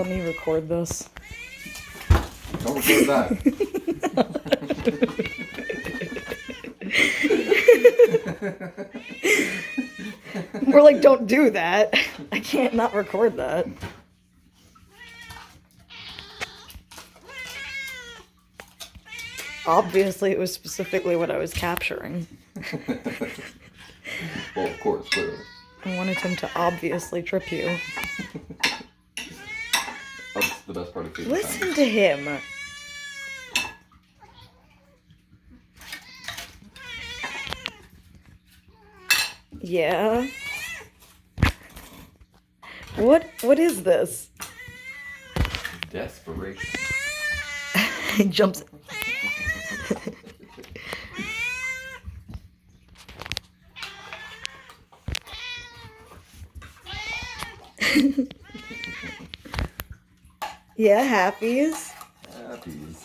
Let me record this. Don't record that. We're like, don't do that. I can't not record that. Obviously, it was specifically what I was capturing. Well, of course, clearly. I wanted him to obviously trip you. That's the best part of FaceTime. Listen to him. Yeah. What is this? Desperation. He jumps. Yeah, happies. Happies.